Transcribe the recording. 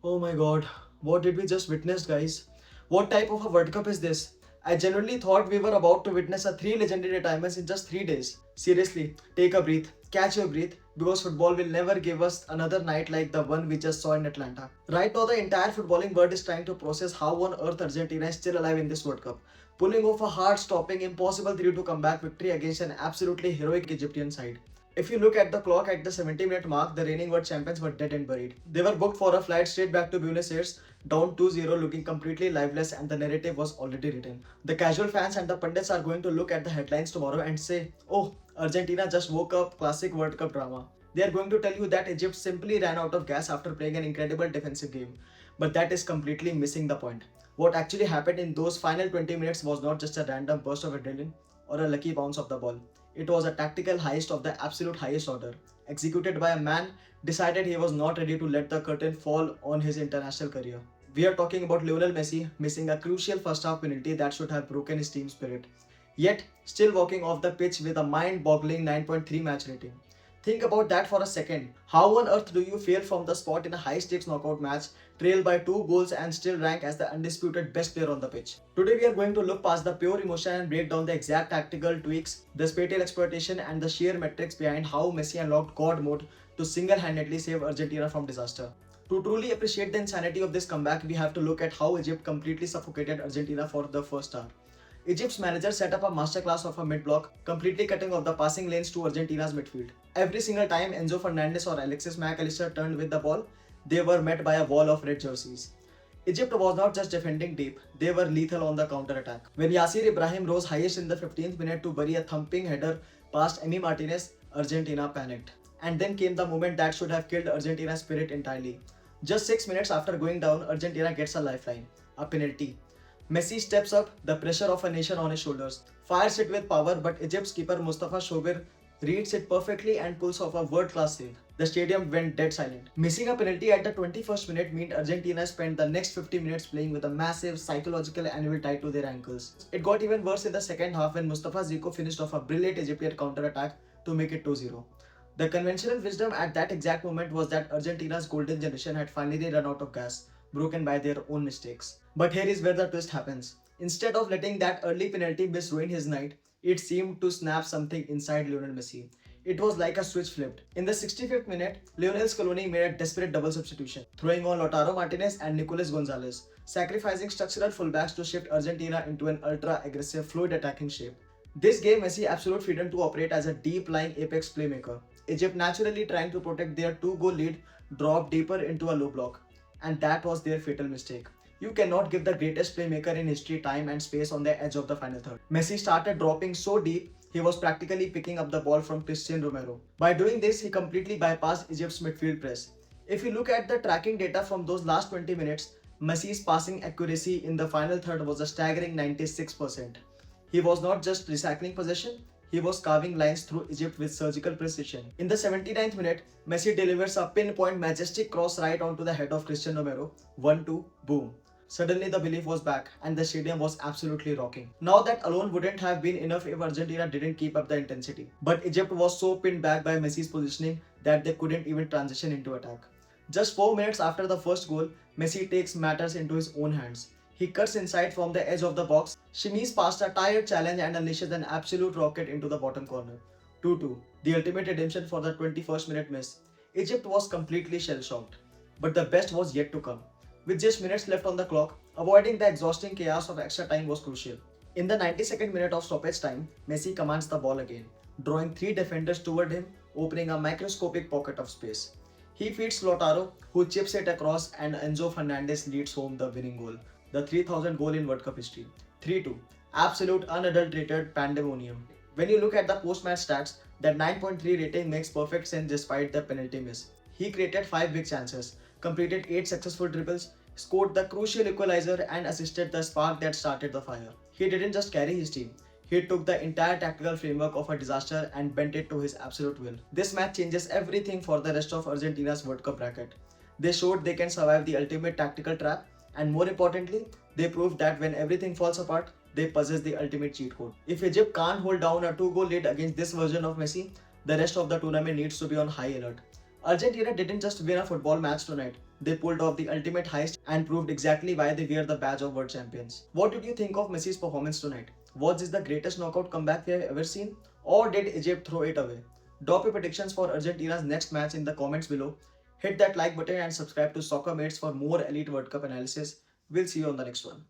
Oh my god, what did we just witness, guys? What type of a World Cup is this? I genuinely thought we were about to witness a three legendary retirements in just 3 days. Seriously, take a breath, catch your breath, because football will never give us another night like the one we just saw in Atlanta. Right now, the entire footballing world is trying to process how on earth Argentina is still alive in this World Cup, pulling off a heart-stopping, impossible 3-2 comeback victory against an absolutely heroic Egyptian side. If you look at the clock at the 70-minute mark, the reigning world champions were dead and buried. They were booked for a flight straight back to Buenos Aires, down 2-0, looking completely lifeless, and the narrative was already written. The casual fans and the pundits are going to look at the headlines tomorrow and say, "Oh, Argentina just woke up, classic World Cup drama." They are going to tell you that Egypt simply ran out of gas after playing an incredible defensive game. But that is completely missing the point. What actually happened in those final 20 minutes was not just a random burst of adrenaline or a lucky bounce of the ball. It was a tactical heist of the absolute highest order, executed by a man decided he was not ready to let the curtain fall on his international career. We are talking about Lionel Messi missing a crucial first half penalty that should have broken his team spirit, yet still walking off the pitch with a mind-boggling 9.3 match rating. Think about that for a second. How on earth do you fail from the spot in a high-stakes knockout match, trail by 2 goals and still rank as the undisputed best player on the pitch? Today we are going to look past the pure emotion and break down the exact tactical tweaks, the spatial exploitation and the sheer metrics behind how Messi unlocked God mode to single-handedly save Argentina from disaster. To truly appreciate the insanity of this comeback, we have to look at how Egypt completely suffocated Argentina for the first half. Egypt's manager set up a masterclass of a mid-block, completely cutting off the passing lanes to Argentina's midfield. Every single time Enzo Fernández or Alexis McAllister turned with the ball, they were met by a wall of red jerseys. Egypt was not just defending deep, they were lethal on the counter-attack. When Yasir Ibrahim rose highest in the 15th minute to bury a thumping header past Emi Martinez, Argentina panicked. And then came the moment that should have killed Argentina's spirit entirely. Just 6 minutes after going down, Argentina gets a lifeline, a penalty. Messi steps up, the pressure of a nation on his shoulders, fires it with power, but Egypt's keeper Mostafa Shobeir reads it perfectly and pulls off a world-class save. The stadium went dead silent. Missing a penalty at the 21st minute meant Argentina spent the next 50 minutes playing with a massive psychological anvil tied to their ankles. It got even worse in the second half when Mustafa Zico finished off a brilliant Egyptian counter-attack to make it 2-0. The conventional wisdom at that exact moment was that Argentina's golden generation had finally run out of gas, broken by their own mistakes. But here is where the twist happens. Instead of letting that early penalty miss ruin his night, it seemed to snap something inside Lionel Messi. It was like a switch flipped. In the 65th minute, Lionel Scaloni made a desperate double substitution, throwing on Lautaro Martinez and Nicolas Gonzalez, sacrificing structural fullbacks to shift Argentina into an ultra-aggressive, fluid attacking shape. This gave Messi absolute freedom to operate as a deep-lying apex playmaker. Egypt, naturally trying to protect their 2-goal lead, dropped deeper into a low block. And that was their fatal mistake. You cannot give the greatest playmaker in history time and space on the edge of the final third. Messi started dropping so deep, he was practically picking up the ball from Romero. By doing this, he completely bypassed Egypt's midfield press. If you look at the tracking data from those last 20 minutes, Messi's passing accuracy in the final third was a staggering 96%. He was not just recycling possession, he was carving lines through Egypt with surgical precision. In the 79th minute, Messi delivers a pinpoint majestic cross right onto the head of Romero. 1-2, boom. Suddenly the belief was back and the stadium was absolutely rocking. Now that alone wouldn't have been enough if Argentina didn't keep up the intensity. But Egypt was so pinned back by Messi's positioning that they couldn't even transition into attack. Just 4 minutes after the first goal, Messi takes matters into his own hands. He cuts inside from the edge of the box, shimmies past a tired challenge and unleashes an absolute rocket into the bottom corner. 2-2, the ultimate redemption for the 21st minute miss. Egypt was completely shell-shocked. But the best was yet to come. With just minutes left on the clock, avoiding the exhausting chaos of extra time was crucial. In the 92nd minute of stoppage time, Messi commands the ball again, drawing 3 defenders toward him, opening a microscopic pocket of space. He feeds Lautaro, who chips it across, and Enzo Fernández leads home the winning goal. The 3000th goal in World Cup history. 3-2. Absolute unadulterated pandemonium. When you look at the post-match stats, that 9.3 rating makes perfect sense despite the penalty miss. He created 5 big chances, completed 8 successful dribbles, scored the crucial equalizer and assisted the spark that started the fire. He didn't just carry his team. He took the entire tactical framework of a disaster and bent it to his absolute will. This match changes everything for the rest of Argentina's World Cup bracket. They showed they can survive the ultimate tactical trap, and more importantly, they proved that when everything falls apart, they possess the ultimate cheat code. If Egypt can't hold down a 2-goal lead against this version of Messi, the rest of the tournament needs to be on high alert. Argentina didn't just win a football match tonight, They pulled off the ultimate heist and proved exactly why they wear the badge of world champions. What did you think of Messi's performance tonight? Was this the greatest knockout comeback we have ever seen? Or did Egypt throw it away? Drop your predictions for Argentina's next match in the comments below. Hit that like button and subscribe to Soccer Mates for more elite World Cup analysis. We'll see you on the next one.